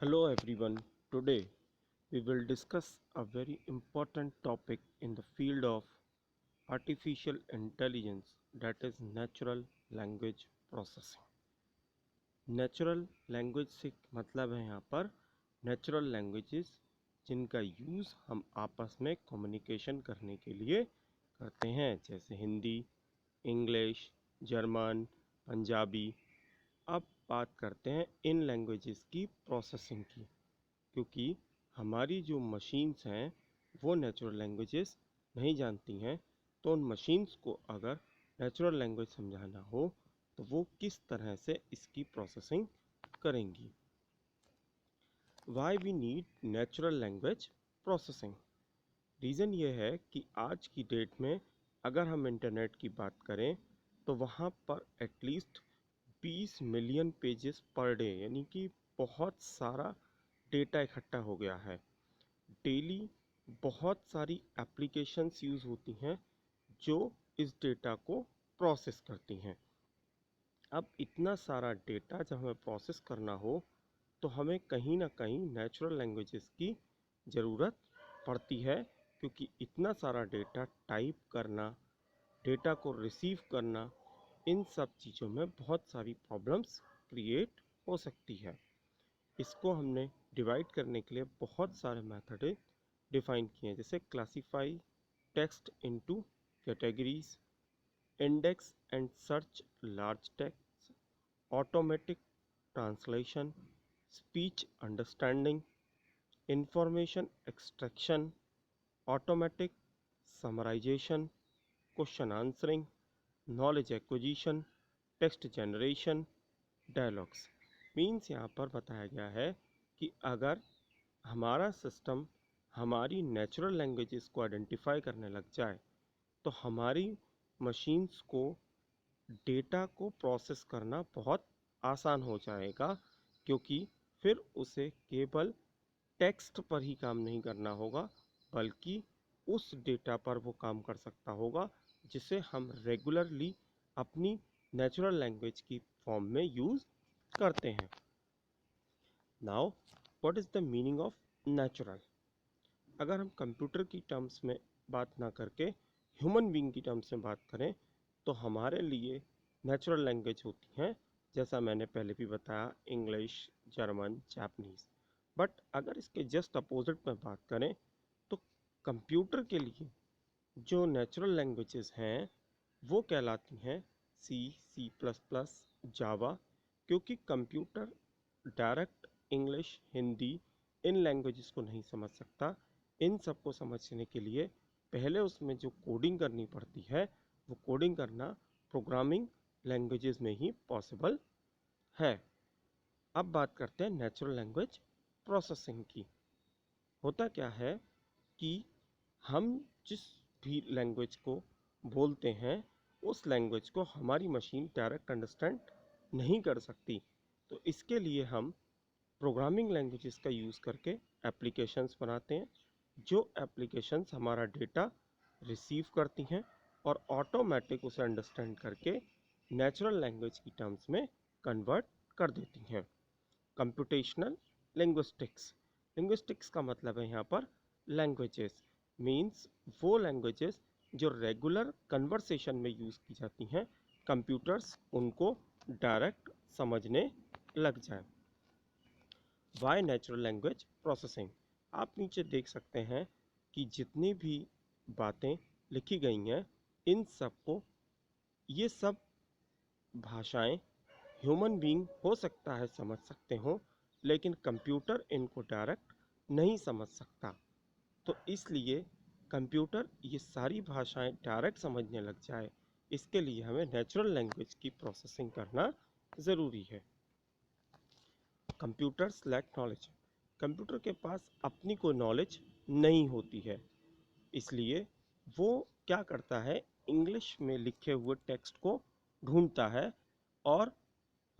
Hello everyone. Today we will discuss a very important topic in the field of artificial intelligence, that is natural language processing. Natural language से मतलब है यहाँ पर natural languages जिनका use हम आपस में कम्युनिकेशन करने के लिए करते हैं, जैसे हिंदी, इंग्लिश, जर्मन, पंजाबी। अब बात करते हैं इन लैंग्वेजेस की प्रोसेसिंग की, क्योंकि हमारी जो मशीन्स हैं वो नेचुरल लैंग्वेजेस नहीं जानती हैं। तो उन मशीन्स को अगर नेचुरल लैंग्वेज समझाना हो तो वो किस तरह से इसकी प्रोसेसिंग करेंगी। Why we need natural language processing. Reason ये है कि आज की डेट में अगर हम इंटरनेट की बात करें तो वहाँ पर at least 20 million pages per day, यानी कि बहुत सारा डेटा इकट्ठा हो गया है। डेली बहुत सारी एप्लीकेशंस यूज़ होती हैं जो इस डेटा को प्रोसेस करती हैं। अब इतना सारा डेटा जब हमें प्रोसेस करना हो तो हमें कहीं ना कहीं नेचुरल लैंग्वेजेस की ज़रूरत पड़ती है, क्योंकि इतना सारा डेटा टाइप करना, डेटा को रिसीव करना, इन सब चीज़ों में बहुत सारी प्रॉब्लम्स क्रिएट हो सकती है। इसको हमने डिवाइड करने के लिए बहुत सारे मेथड डिफाइन किए हैं, जैसे classify text into categories, index and search large text, automatic translation, speech understanding, information extraction, automatic summarization, question answering, knowledge acquisition, text generation, dialogues. Means यहाँ पर बताया गया है कि अगर हमारा सिस्टम हमारी नेचुरल लैंग्वेजेस को आइडेंटिफाई करने लग जाए तो हमारी मशीन्स को डेटा को प्रोसेस करना बहुत आसान हो जाएगा, क्योंकि फिर उसे केवल टेक्स्ट पर ही काम नहीं करना होगा, बल्कि उस डेटा पर वो काम कर सकता होगा जिसे हम रेगुलरली अपनी नेचुरल लैंग्वेज की फॉर्म में यूज़ करते हैं। Now what is the meaning of natural. अगर हम कंप्यूटर की टर्म्स में बात ना करके ह्यूमन बीइंग की टर्म्स में बात करें तो हमारे लिए नेचुरल लैंग्वेज होती हैं, जैसा मैंने पहले भी बताया, इंग्लिश, जर्मन, जापानीज़। बट अगर इसके जस्ट अपोजिट में बात करें तो कंप्यूटर के लिए जो नेचुरल लैंग्वेजेस हैं वो कहलाती हैं सी, सी प्लस प्लस, जावा, क्योंकि कंप्यूटर डायरेक्ट इंग्लिश, हिंदी इन लैंग्वेजेस को नहीं समझ सकता। इन सब को समझने के लिए पहले उसमें जो कोडिंग करनी पड़ती है वो कोडिंग करना प्रोग्रामिंग लैंग्वेजेस में ही पॉसिबल है। अब बात करते हैं नेचुरल लैंग्वेज प्रोसेसिंग की। होता क्या है कि हम जिस भी लैंग्वेज को बोलते हैं उस लैंग्वेज को हमारी मशीन डायरेक्ट अंडरस्टैंड नहीं कर सकती। तो इसके लिए हम प्रोग्रामिंग लैंग्वेजेस का यूज़ करके एप्लीकेशंस बनाते हैं, जो एप्लीकेशंस हमारा डेटा रिसीव करती हैं और ऑटोमेटिक उसे अंडरस्टैंड करके नेचुरल लैंग्वेज की टर्म्स में कन्वर्ट कर देती हैं। Computational linguistics. लिंग्विस्टिक्स का मतलब है यहाँ पर लैंग्वेजेस, मीन्स वो लैंग्वेजेस जो रेगुलर कन्वर्सेशन में यूज़ की जाती हैं, कंप्यूटर्स उनको डायरेक्ट समझने लग जाए। Why natural language processing. आप नीचे देख सकते हैं कि जितनी भी बातें लिखी गई हैं इन सब को, ये सब भाषाएं ह्यूमन बीइंग हो सकता है समझ सकते हो, लेकिन कंप्यूटर इनको डायरेक्ट नहीं समझ सकता। तो इसलिए कंप्यूटर ये सारी भाषाएं डायरेक्ट समझने लग जाए, इसके लिए हमें नेचुरल लैंग्वेज की प्रोसेसिंग करना ज़रूरी है। Computers lack knowledge. कंप्यूटर के पास अपनी कोई नॉलेज नहीं होती है, इसलिए वो क्या करता है, इंग्लिश में लिखे हुए टेक्स्ट को ढूंढता है और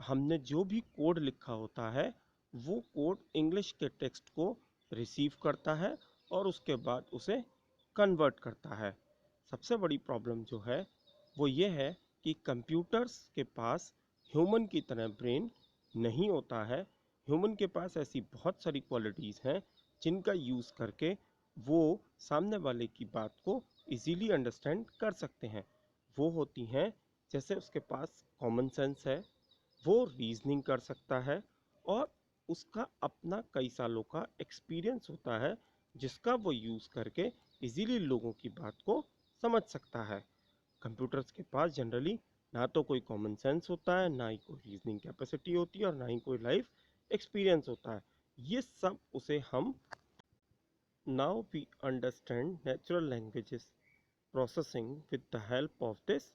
हमने जो भी कोड लिखा होता है वो कोड इंग्लिश के टेक्स्ट को रिसीव करता है और उसके बाद उसे कन्वर्ट करता है। सबसे बड़ी प्रॉब्लम जो है वो ये है कि कंप्यूटर्स के पास ह्यूमन की तरह ब्रेन नहीं होता है। ह्यूमन के पास ऐसी बहुत सारी क्वालिटीज़ हैं जिनका यूज़ करके वो सामने वाले की बात को इजीली अंडरस्टैंड कर सकते हैं। वो होती हैं, जैसे उसके पास कॉमन सेंस है, वो रीजनिंग कर सकता है, और उसका अपना कई सालों का एक्सपीरियंस होता है जिसका वो यूज़ करके इजीली लोगों की बात को समझ सकता है। कंप्यूटर्स के पास जनरली ना तो कोई कॉमन सेंस होता है, ना ही कोई रीजनिंग कैपेसिटी होती है, और ना ही कोई लाइफ एक्सपीरियंस होता है। ये सब उसे हम now we understand natural languages processing with the help of this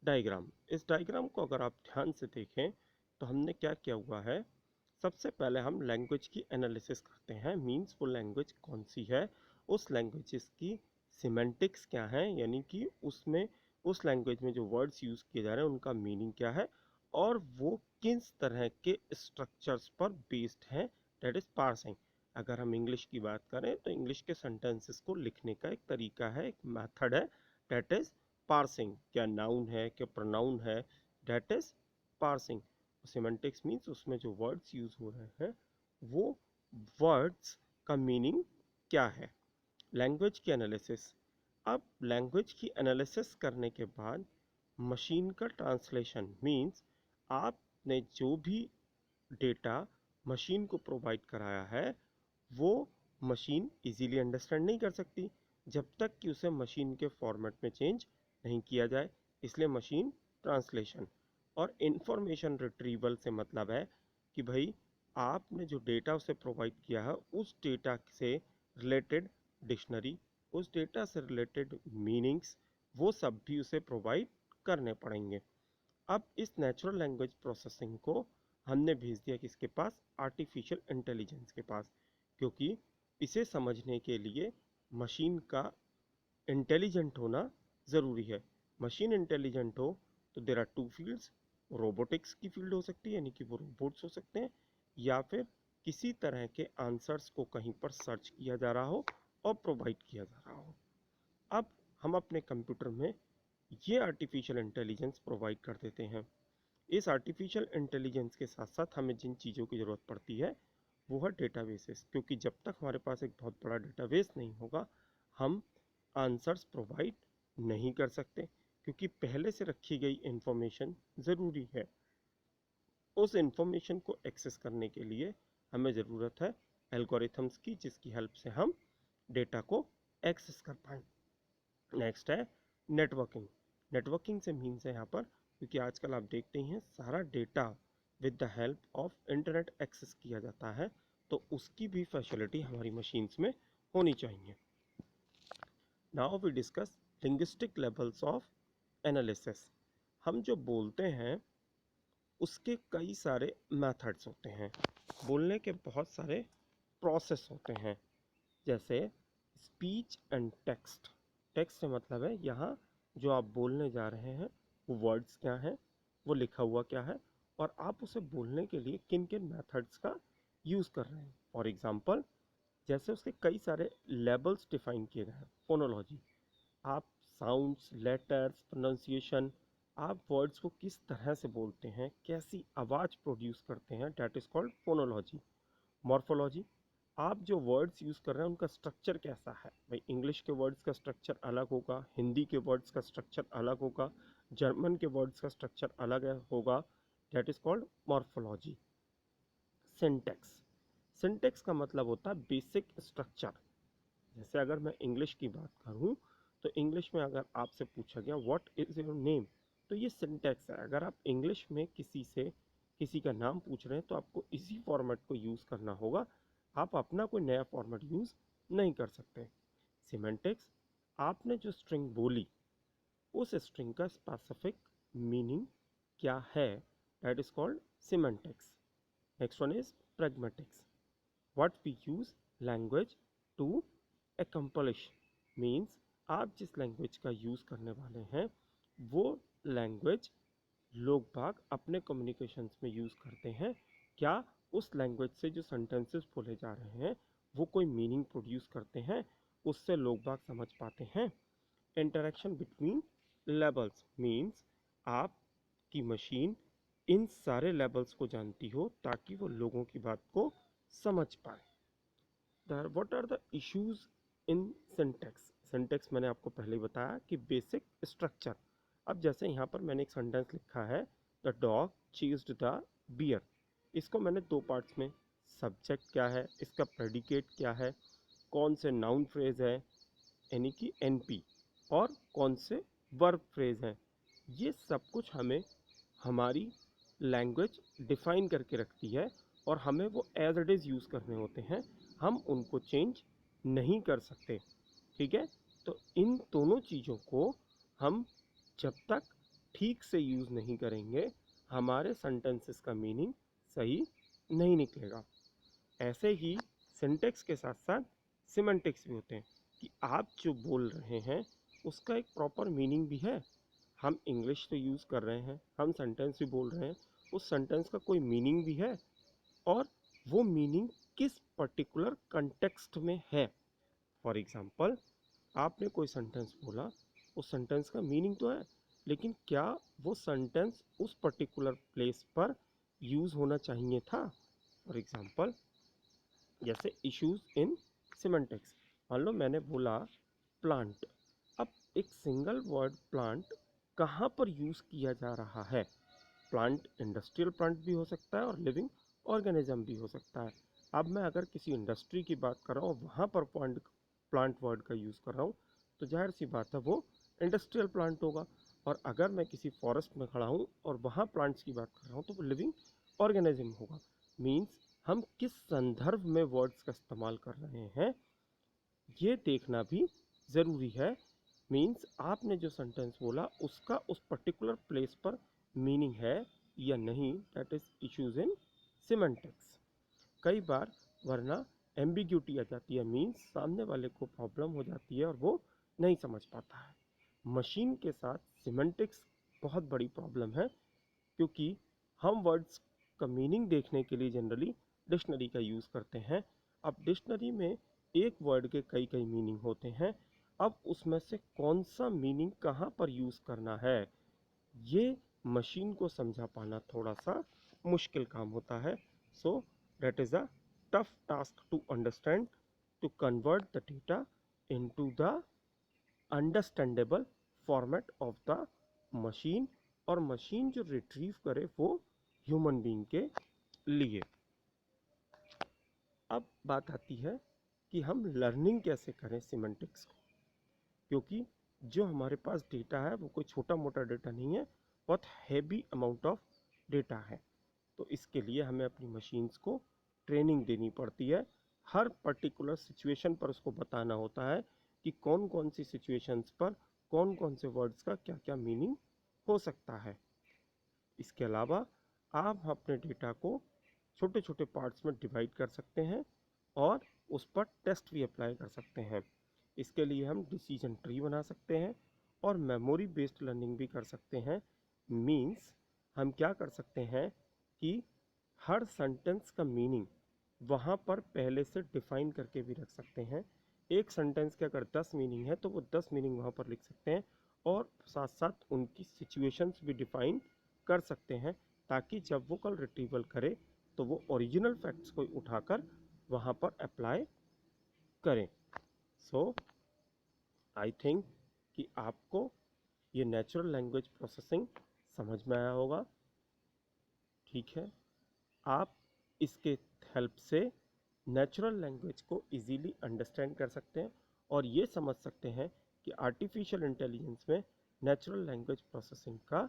diagram. इस डायग्राम को अगर आप ध्यान से देखें तो हमने क्या किया हुआ है, सबसे पहले हम लैंग्वेज की एनालिसिस करते हैं। मीन्स वो लैंग्वेज कौन सी है, उस लैंग्वेजेस की सिमेंटिक्स क्या है, यानी कि उसमें उस लैंग्वेज में जो वर्ड्स यूज़ किए जा रहे हैं उनका मीनिंग क्या है, और वो किस तरह के स्ट्रक्चर्स पर बेस्ड है, डेट इज़ पार्सिंग। अगर हम इंग्लिश की बात करें तो इंग्लिश के सेंटेंसेस को लिखने का एक तरीका है, एक मेथड है, डेट इज़ पार्सिंग। क्या नाउन है, क्या प्रोनाउन है, that is parsing. Semantics means उसमें जो वर्ड्स यूज़ हो रहे हैं वो वर्ड्स का मीनिंग क्या है। लैंग्वेज की एनालिसिस, अब लैंग्वेज की एनालिसिस करने के बाद मशीन का ट्रांसलेशन मीन्स आपने जो भी डेटा मशीन को प्रोवाइड कराया है वो मशीन इजीली अंडरस्टैंड नहीं कर सकती जब तक कि उसे मशीन के फॉर्मेट में चेंज नहीं किया जाए। इसलिए मशीन ट्रांसलेशन। और इंफॉर्मेशन रिट्रीवल से मतलब है कि भाई आपने जो डेटा उसे प्रोवाइड किया है उस डेटा से रिलेटेड डिक्शनरी, उस डेटा से रिलेटेड मीनिंग्स, वो सब भी उसे प्रोवाइड करने पड़ेंगे। अब इस नेचुरल लैंग्वेज प्रोसेसिंग को हमने भेज दिया किसके पास, आर्टिफिशियल इंटेलिजेंस के पास, क्योंकि इसे समझने के लिए मशीन का इंटेलिजेंट होना ज़रूरी है। मशीन इंटेलिजेंट हो तो there are two fields, robotics की फील्ड हो सकती है, यानी कि वो रोबोट्स हो सकते हैं, या फिर किसी तरह के आंसर्स को कहीं पर सर्च किया जा रहा हो और प्रोवाइड किया जा रहा हो। अब हम अपने कंप्यूटर में ये आर्टिफिशियल इंटेलिजेंस प्रोवाइड कर देते हैं। इस आर्टिफिशियल इंटेलिजेंस के साथ साथ हमें जिन चीज़ों की ज़रूरत पड़ती है वो है डेटाबेसेस, क्योंकि जब तक हमारे पास एक बहुत बड़ा डेटाबेस नहीं होगा हम आंसर्स प्रोवाइड नहीं कर सकते, क्योंकि पहले से रखी गई इंफॉर्मेशन ज़रूरी है। उस इंफॉर्मेशन को एक्सेस करने के लिए हमें ज़रूरत है एल्गोरिथम्स की, जिसकी हेल्प से हम डेटा को एक्सेस कर पाएँ। नेक्स्ट है नेटवर्किंग। नेटवर्किंग से मीन्स है यहाँ पर, क्योंकि आजकल आप देखते ही हैं सारा data with the help of internet access किया जाता है, तो उसकी भी फैसिलिटी हमारी मशीन्स में होनी चाहिए। Now we discuss linguistic levels of analysis. हम जो बोलते हैं उसके कई सारे मेथड्स होते हैं, बोलने के बहुत सारे प्रोसेस होते हैं, जैसे स्पीच एंड टेक्स्ट। टेक्स्ट से मतलब है यहाँ जो आप बोलने जा रहे हैं वो वर्ड्स क्या हैं, वो लिखा हुआ क्या है, और आप उसे बोलने के लिए किन किन मेथड्स का यूज़ कर रहे हैं। फॉर एग्जांपल, जैसे उसके कई सारे लेबल्स डिफाइन किए गए हैं। फोनोलॉजी, आप साउंड्स, लेटर्स, प्रोनाउंसिएशन, आप वर्ड्स को किस तरह से बोलते हैं, कैसी आवाज़ प्रोड्यूस करते हैं, that is called phonology. Morphology, आप जो वर्ड्स यूज़ कर रहे हैं उनका स्ट्रक्चर कैसा है। भाई इंग्लिश के वर्ड्स का स्ट्रक्चर अलग होगा, हिंदी के वर्ड्स का स्ट्रक्चर अलग होगा, जर्मन के वर्ड्स का स्ट्रक्चर अलग होगा, that is called morphology. Syntax, syntax का मतलब होता है बेसिक स्ट्रक्चर। जैसे अगर मैं इंग्लिश की बात करूँ तो इंग्लिश में अगर आपसे पूछा गया व्हाट इज़ योर नेम, तो ये सिंटेक्स है। अगर आप इंग्लिश में किसी का नाम पूछ रहे हैं तो आपको इसी फॉर्मेट को यूज़ करना होगा, आप अपना कोई नया फॉर्मेट यूज़ नहीं कर सकते। सिमेंटिक्स, आपने जो स्ट्रिंग बोली उस स्ट्रिंग का स्पेसिफिक मीनिंग क्या है, that is called semantics. Next one is pragmatics, what we use language to accomplish, means आप जिस लैंग्वेज का यूज़ करने वाले हैं वो लैंग्वेज लोग बाग अपने कम्युनिकेशंस में यूज़ करते हैं। क्या उस लैंग्वेज से जो सेंटेंसेस बोले जा रहे हैं वो कोई मीनिंग प्रोड्यूस करते हैं, उससे लोग बाग समझ पाते हैं। इंटरेक्शन बिटवीन लेवल्स मीन्स आपकी मशीन इन सारे लेवल्स को जानती हो ताकि वो लोगों की बात को समझ पाए। What are the issues in syntax? Syntax मैंने आपको पहले ही बताया कि बेसिक स्ट्रक्चर। अब जैसे यहाँ पर मैंने एक सेंटेंस लिखा है, the dog chased the bear. इसको मैंने दो पार्ट्स में, सब्जेक्ट क्या है, इसका प्रेडिकेट क्या है, कौन से नाउन फ्रेज है यानी कि एनपी, और कौन से वर्ब फ्रेज हैं, ये सब कुछ हमें हमारी लैंग्वेज डिफाइन करके रखती है और हमें वो एज इट इज़ यूज़ करने होते हैं, हम उनको चेंज नहीं कर सकते। ठीक है, तो इन दोनों चीज़ों को हम जब तक ठीक से यूज़ नहीं करेंगे, हमारे सेंटेंसेस का मीनिंग सही नहीं निकलेगा। ऐसे ही सिंटेक्स के साथ साथ सिमेंटिक्स भी होते हैं कि आप जो बोल रहे हैं उसका एक प्रॉपर मीनिंग भी है। हम इंग्लिश तो यूज़ कर रहे हैं, हम सेंटेंस भी बोल रहे हैं, उस सेंटेंस का कोई मीनिंग भी है और वो मीनिंग किस पर्टिकुलर कंटेक्स्ट में है। फॉर एग्जांपल, आपने कोई सेंटेंस बोला, उस सेंटेंस का मीनिंग तो है, लेकिन क्या वो सेंटेंस उस पर्टिकुलर प्लेस पर यूज़ होना चाहिए था? फॉर एग्जांपल, जैसे इश्यूज इन सिमेंटिक्स। मान लो मैंने बोला प्लांट। अब एक सिंगल वर्ड प्लांट कहाँ पर यूज़ किया जा रहा है? प्लांट इंडस्ट्रियल प्लांट भी हो सकता है और लिविंग ऑर्गेनिज्म भी हो सकता है। अब मैं अगर किसी इंडस्ट्री की बात कर रहा हूँ, वहाँ पर प्लांट वर्ड का यूज़ कर रहा हूँ, तो जाहिर सी बात है वो इंडस्ट्रियल प्लांट होगा। और अगर मैं किसी फॉरेस्ट में खड़ा हूँ और वहाँ प्लांट्स की बात कर रहा हूँ, तो वो लिविंग ऑर्गेनिज्म होगा। मीन्स हम किस संदर्भ में वर्ड्स का इस्तेमाल कर रहे हैं, ये देखना भी ज़रूरी है। मीन्स आपने जो सेंटेंस बोला उसका उस पर्टिकुलर प्लेस पर मीनिंग है या नहीं, that is issues in semantics. कई बार वरना एम्बिग्यूटी आ जाती है, मीन्स सामने वाले को प्रॉब्लम हो जाती है और वो नहीं समझ पाता है। मशीन के साथ सिमेंटिक्स बहुत बड़ी प्रॉब्लम है, क्योंकि हम वर्ड्स का मीनिंग देखने के लिए जनरली डिक्शनरी का यूज़ करते हैं। अब डिक्शनरी में एक वर्ड के कई कई मीनिंग होते हैं। अब उसमें से कौन सा मीनिंग कहाँ पर यूज़ करना है, ये मशीन को समझा पाना थोड़ा सा मुश्किल काम होता है। So that is a tough task to understand, to convert the data into the understandable format of the machine, और मशीन जो रिट्रीव करे वो ह्यूमन बीइंग के लिए। अब बात आती है कि हम लर्निंग कैसे करें सिमेंटिक्स को, क्योंकि जो हमारे पास डेटा है वो कोई छोटा मोटा डेटा नहीं है, बहुत हैवी अमाउंट ऑफ डेटा है। तो इसके लिए हमें अपनी मशीन्स को ट्रेनिंग देनी पड़ती है। हर पर्टिकुलर सिचुएशन पर उसको बताना होता है कि कौन कौन सी सिचुएशंस पर कौन कौन से वर्ड्स का क्या क्या मीनिंग हो सकता है। इसके अलावा आप अपने डेटा को छोटे छोटे पार्ट्स में डिवाइड कर सकते हैं और उस पर टेस्ट भी अप्लाई कर सकते हैं। इसके लिए हम डिसीजन ट्री बना सकते हैं और मेमोरी बेस्ड लर्निंग भी कर सकते हैं। मीन्स हम क्या कर सकते हैं कि हर सेंटेंस का मीनिंग वहाँ पर पहले से डिफाइन करके भी रख सकते हैं। एक सेंटेंस के अगर 10 मीनिंग है तो वो 10 मीनिंग वहाँ पर लिख सकते हैं और साथ साथ उनकी सिचुएशंस भी डिफाइन कर सकते हैं, ताकि जब वो कल रिट्रीवल करे तो वो ओरिजिनल फैक्ट्स को उठाकर वहाँ पर अप्लाई करें। सो आई थिंक कि आपको ये नेचुरल लैंग्वेज प्रोसेसिंग समझ में आया होगा। ठीक है, आप इसके हेल्प से नेचुरल लैंग्वेज को इजीली अंडरस्टैंड कर सकते हैं और ये समझ सकते हैं कि आर्टिफिशियल इंटेलिजेंस में नेचुरल लैंग्वेज प्रोसेसिंग का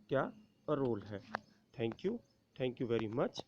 क्या रोल है। Thank you very much.